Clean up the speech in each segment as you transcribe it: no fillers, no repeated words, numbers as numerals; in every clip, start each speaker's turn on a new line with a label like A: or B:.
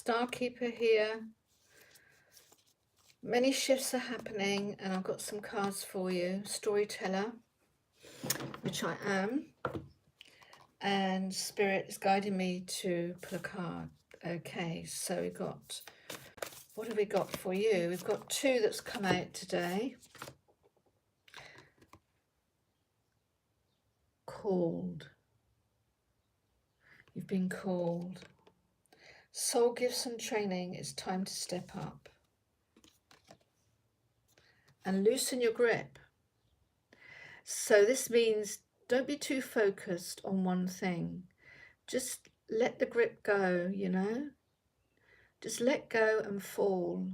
A: Starkeeper here. Many shifts are happening and I've got some cards for you. Storyteller, which I am, and Spirit is guiding me to pull a card. Okay, so we've got, what have we got for you? We've got two that's come out today. Called. You've been called. Soul gifts and training, it's time to step up. And loosen your grip. So this means don't be too focused on one thing. Just let the grip go, you know. Just let go and fall.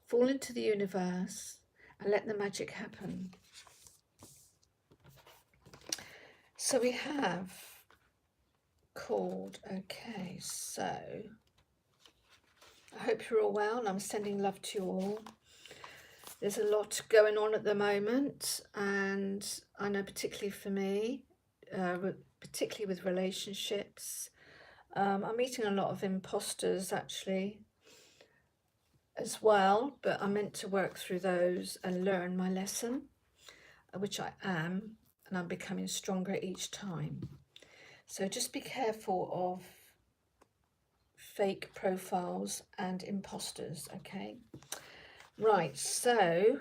A: Fall into the universe and let the magic happen. So we have called. Okay, so I hope you're all well and I'm sending love to you all. There's a lot going on at the moment, and I know particularly for me, particularly with relationships, I'm meeting a lot of imposters actually as well, but I'm meant to work through those and learn my lesson, which I am, and I'm becoming stronger each time. So just be careful of fake profiles and imposters, okay? Right, so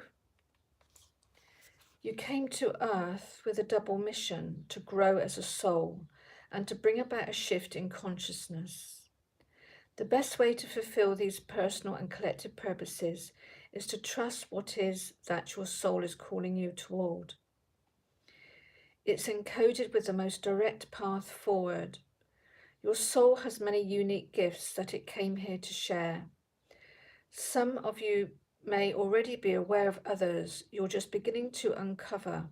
A: you came to Earth with a double mission to grow as a soul and to bring about a shift in consciousness. The best way to fulfill these personal and collective purposes is to trust what is that your soul is calling you toward. It's encoded with the most direct path forward. Your soul has many unique gifts that it came here to share. Some of you may already be aware of others you're just beginning to uncover.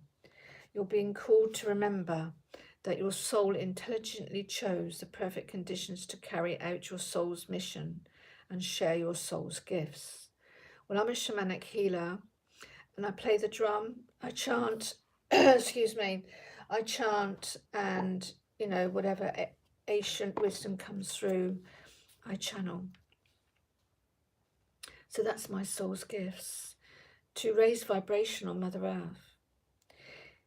A: You're being called to remember that your soul intelligently chose the perfect conditions to carry out your soul's mission and share your soul's gifts. Well, I'm a shamanic healer and I play the drum, I chant, excuse me, I chant, and, you know, whatever ancient wisdom comes through, I channel. So that's my soul's gifts, to raise vibration on Mother Earth.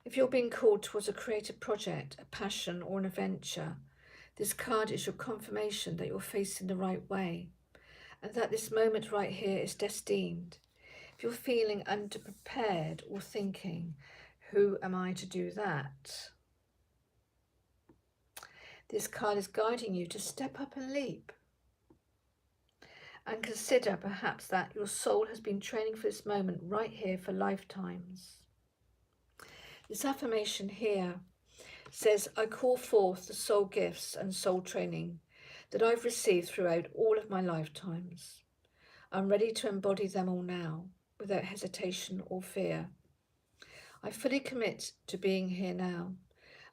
A: If you're being called towards a creative project, a passion or an adventure, this card is your confirmation that you're facing the right way and that this moment right here is destined. If you're feeling underprepared or thinking, who am I to do that? This card is guiding you to step up and leap. And consider perhaps that your soul has been training for this moment right here for lifetimes. This affirmation here says, I call forth the soul gifts and soul training that I've received throughout all of my lifetimes. I'm ready to embody them all now, without hesitation or fear. I fully commit to being here now,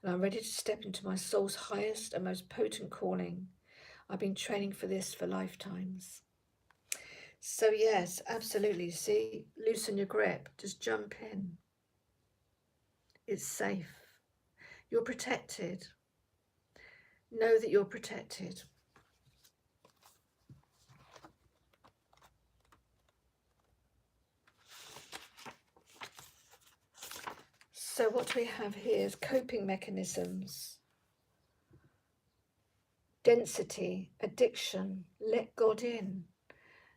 A: and I'm ready to step into my soul's highest and most potent calling. I've been training for this for lifetimes. So yes, absolutely. See, loosen your grip, just jump in. It's safe. You're protected. Know that you're protected. So what we have here is coping mechanisms. Density, addiction, let God in.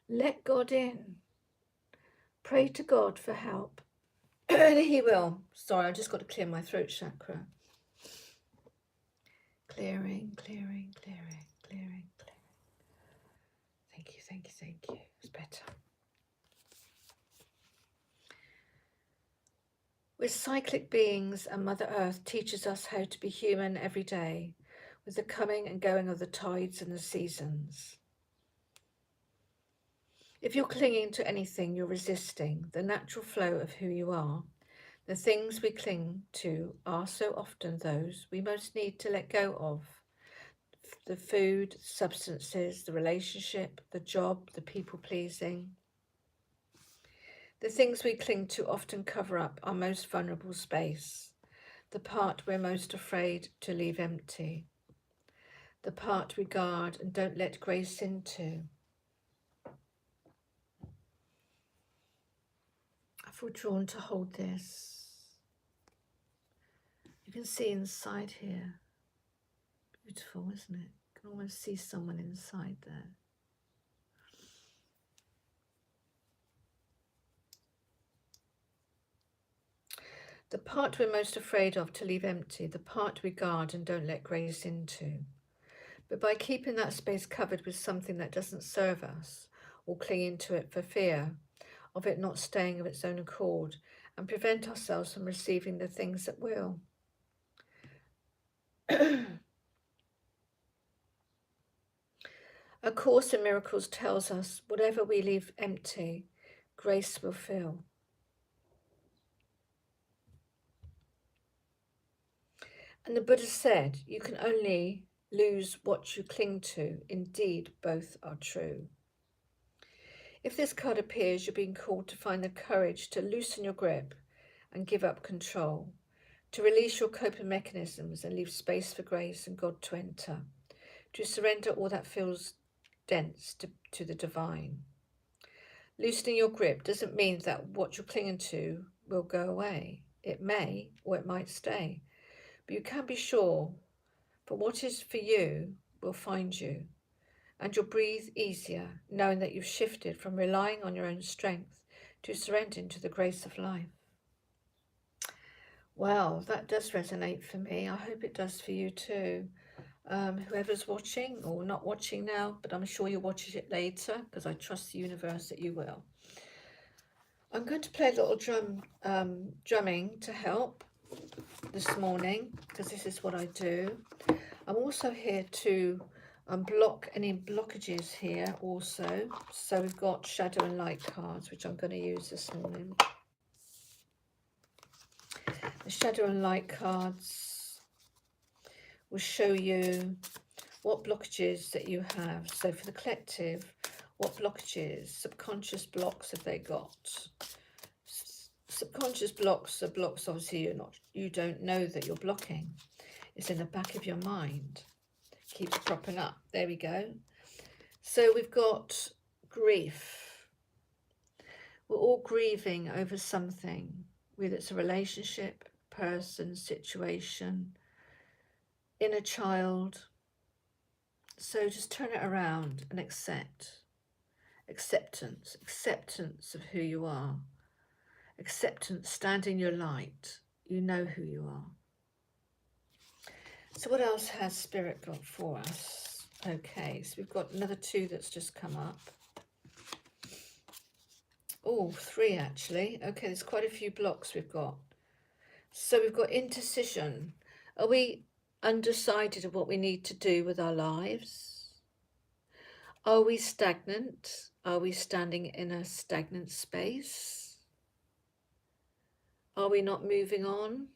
A: Let God in. Pray to God for help. And He will. Sorry, I just got to clear my throat chakra. Clearing, clearing, clearing, clearing, clearing. Thank you, thank you, thank you. It's better. We're cyclic beings, and Mother Earth teaches us how to be human every day, with the coming and going of the tides and the seasons. If you're clinging to anything, you're resisting the natural flow of who you are. The things we cling to are so often those we most need to let go of. The food, substances, the relationship, the job, the people-pleasing. The things we cling to often cover up our most vulnerable space, the part we're most afraid to leave empty, the part we guard and don't let grace into. feel drawn to hold this. You can see inside here. Beautiful, isn't it? You can almost see someone inside there. The part we're most afraid of to leave empty, the part we guard and don't let grace into. But by keeping that space covered with something that doesn't serve us, or clinging to it for fear of it not staying of its own accord, and prevent ourselves from receiving the things that will. A Course in Miracles tells us, whatever we leave empty, grace will fill. And the Buddha said, you can only lose what you cling to. Indeed, both are true. If this card appears, you're being called to find the courage to loosen your grip and give up control, to release your coping mechanisms and leave space for grace and God to enter, to surrender all that feels dense to the divine. Loosening your grip doesn't mean that what you're clinging to will go away. It may, or it might stay. But you can be sure for what is for you will find you, and you'll breathe easier knowing that you've shifted from relying on your own strength to surrendering to the grace of life. Well, that does resonate for me. I hope it does for you too. Whoever's watching or not watching now, but I'm sure you'll watch it later because I trust the universe that you will. I'm going to play a little drumming to help this morning because this is what I do. I'm also here to block any blockages here also. So we've got shadow and light cards, which I'm going to use this morning. The shadow and light cards will show you what blockages that you have. So for the collective, what blockages, subconscious blocks have they got? Subconscious blocks are blocks obviously you don't know that you're blocking. It's in the back of your mind. It keeps cropping up. There we go. So we've got grief. We're all grieving over something, whether it's a relationship, person, situation, inner child. So just turn it around and accept. Acceptance of who you are. Acceptance, stand in your light. You know who you are. So what else has Spirit got for us? Okay, so we've got another 2 that's just come up. Oh, 3 actually. Okay, there's quite a few blocks we've got. So we've got indecision. Are we undecided of what we need to do with our lives? Are we stagnant? Are we standing in a stagnant space? Are we not moving on?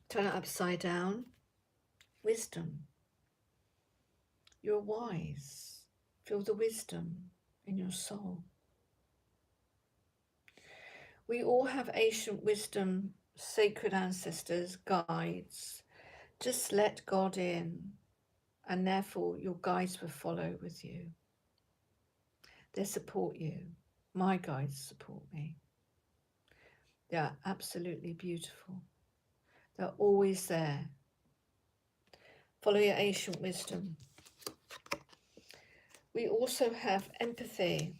A: Turn it upside down. Wisdom. You're wise. Feel the wisdom in your soul. We all have ancient wisdom, sacred ancestors, guides. Just let God in, and therefore your guides will follow with you. They support you. My guides support me. They are absolutely beautiful. They're always there. Follow your ancient wisdom. We also have empathy.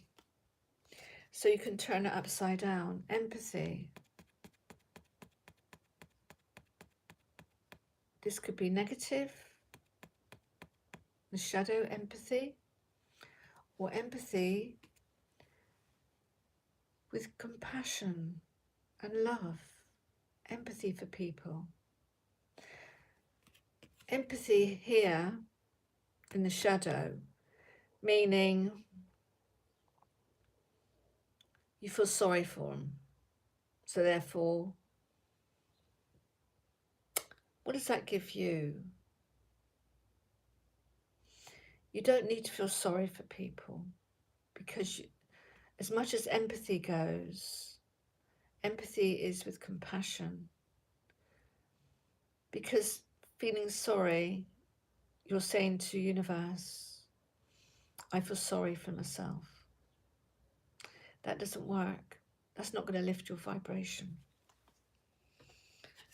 A: So you can turn it upside down. Empathy. This could be negative. The shadow empathy. Or empathy with compassion and love. Empathy for people. Empathy here in the shadow, meaning you feel sorry for them. So therefore, what does that give you? You don't need to feel sorry for people because as much as empathy goes, empathy is with compassion. Because feeling sorry, you're saying to the universe, I feel sorry for myself. That doesn't work. That's not going to lift your vibration.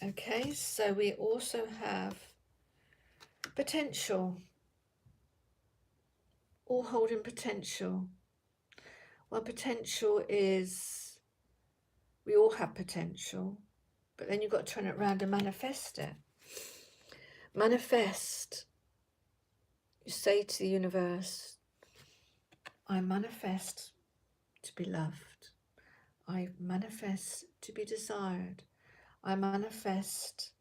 A: Okay, so we also have potential. All holding potential. Well, potential is, we all have potential, but then you've got to turn it around and manifest it. Manifest. You say to the universe, I manifest to be loved. I manifest to be desired. I manifest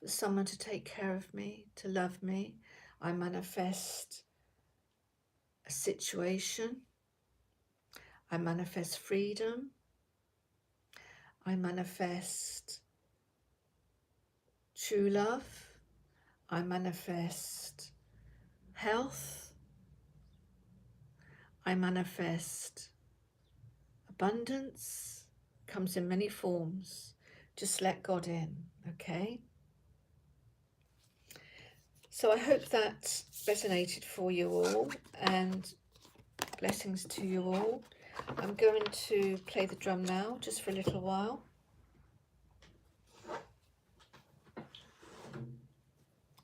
A: for someone to take care of me, to love me. I manifest a situation. I manifest freedom. I manifest true love. I manifest health. I manifest abundance. Comes in many forms. Just let God in, okay? So I hope that resonated for you all, and blessings to you all. I'm going to play the drum now, just for a little while.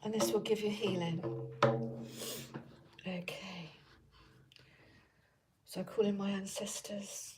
A: And this will give you healing. Okay. So I call in my ancestors.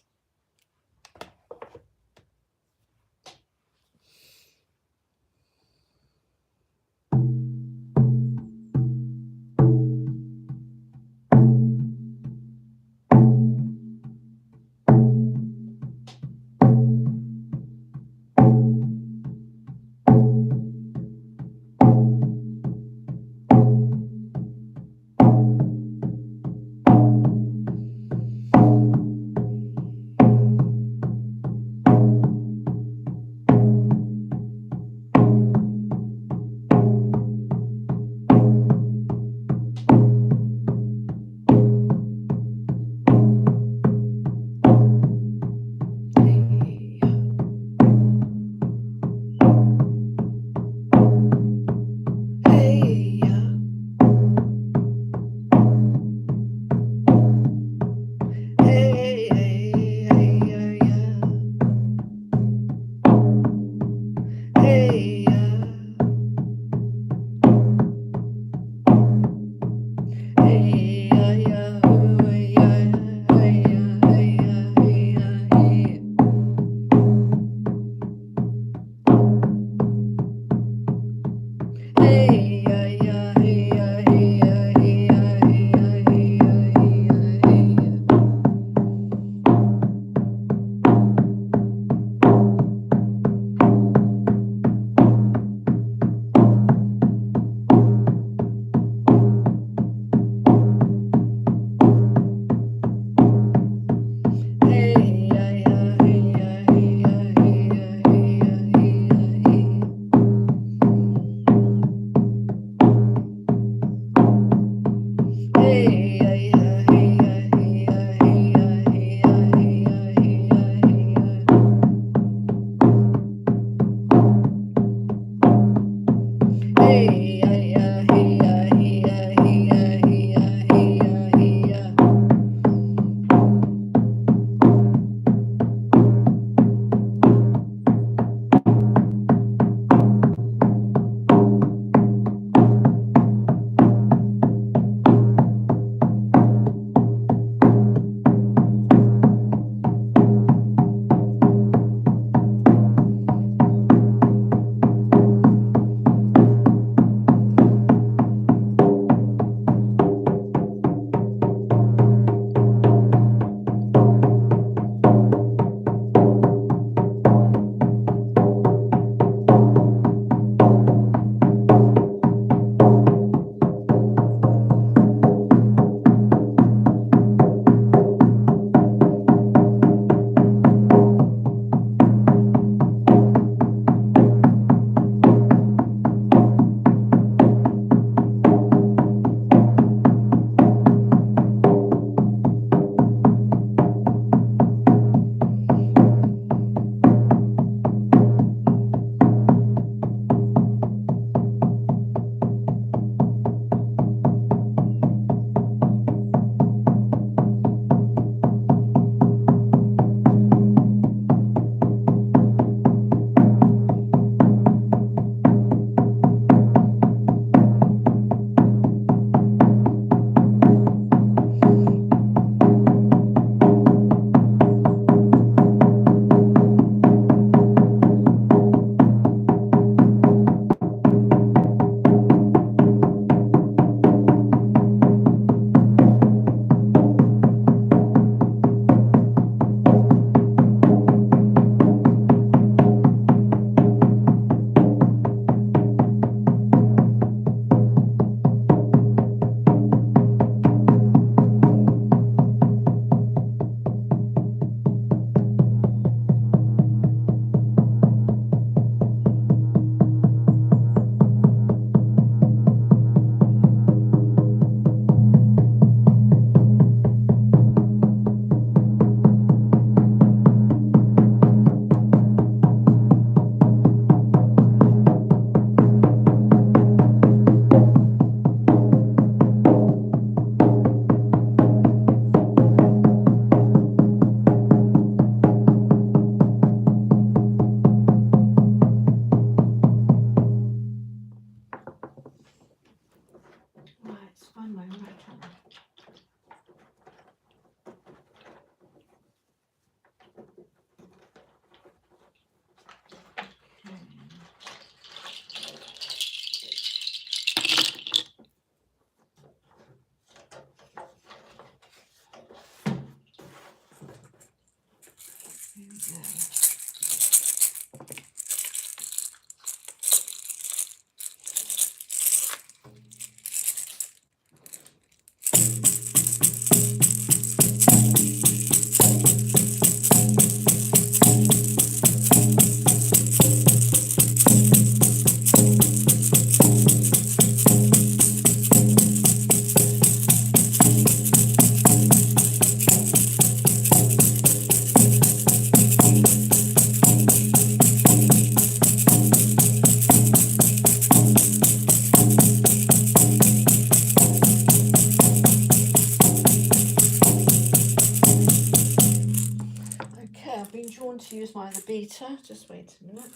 A: Okay, I've been drawn to use my other beater. Just wait a minute.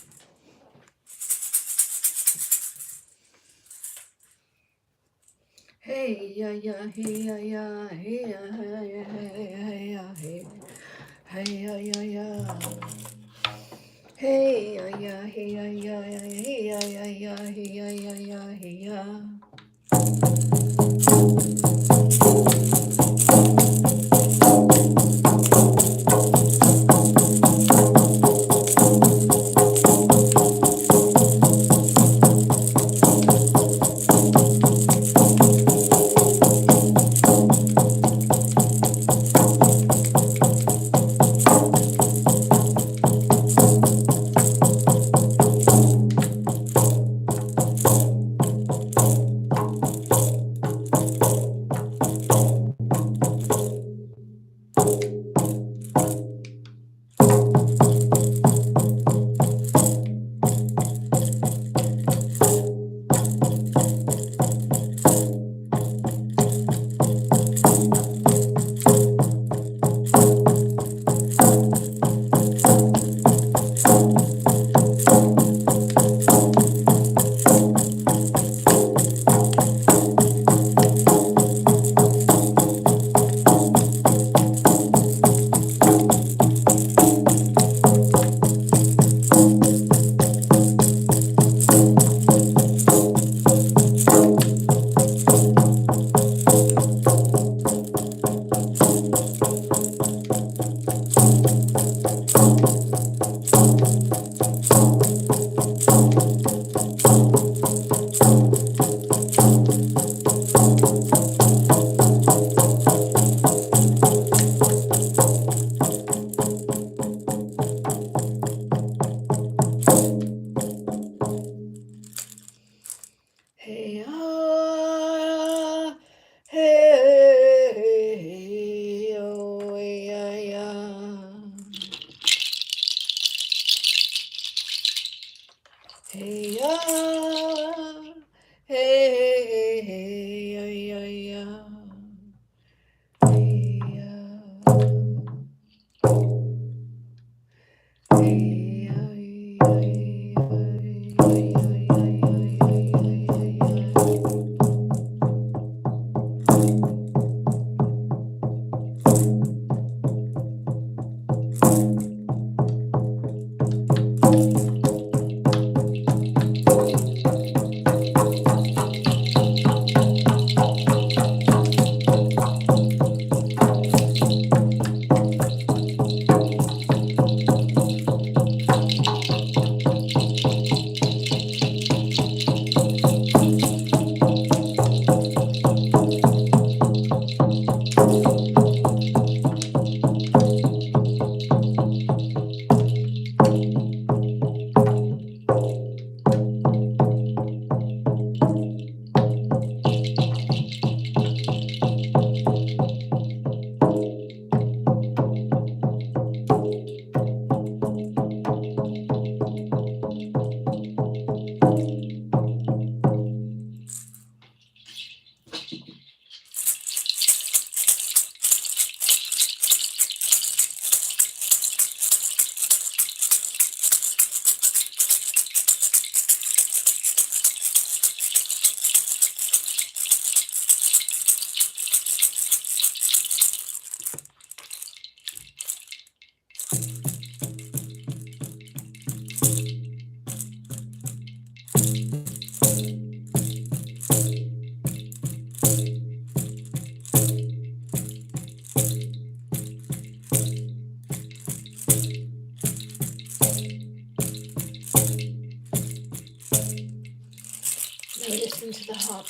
A: Hey ya ya, hey ya ya, hey ya hey ya hey ya hey, hey ya ya ya. Hey ya ya, hey ya ya, hey ya ya ya, hey ya ya ya, hey ya.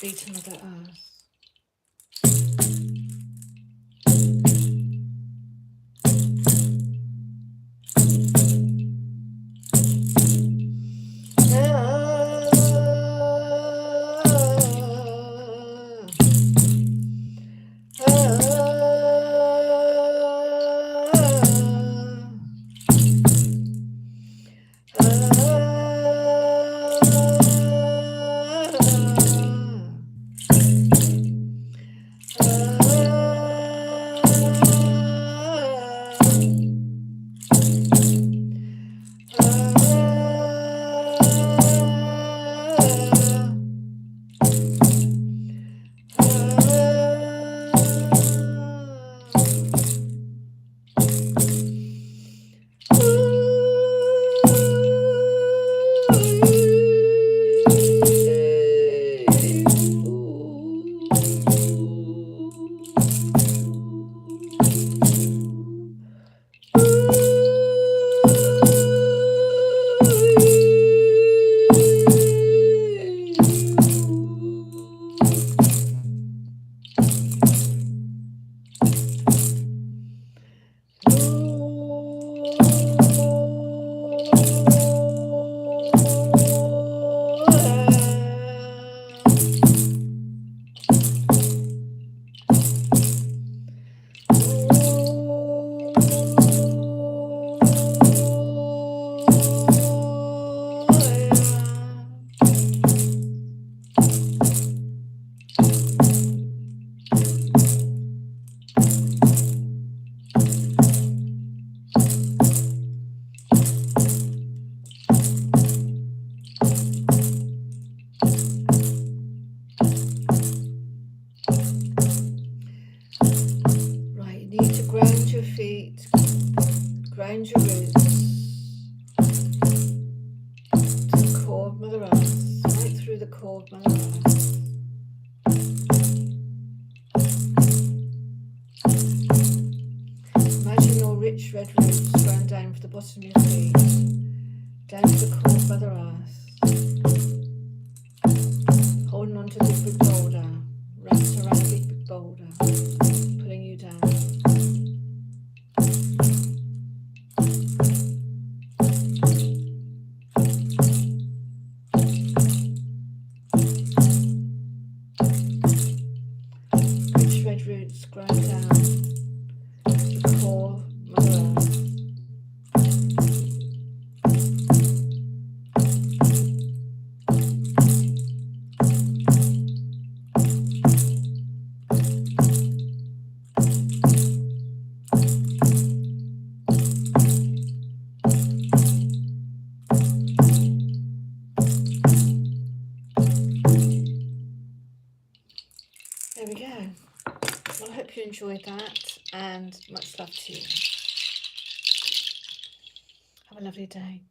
A: feet of Mother Earth. Ground your feet, ground your roots to the core of Mother Earth, right through the core of Mother Earth. Imagine your rich red roots going down from the bottom of your feet, down to the core of Mother Earth, holding on to a big boulder, wrapped around a big boulder, pulling you down. Roots ground down to the core of Mother Earth. There we go. Well, I hope you enjoyed that, and much love to you. Have a lovely day.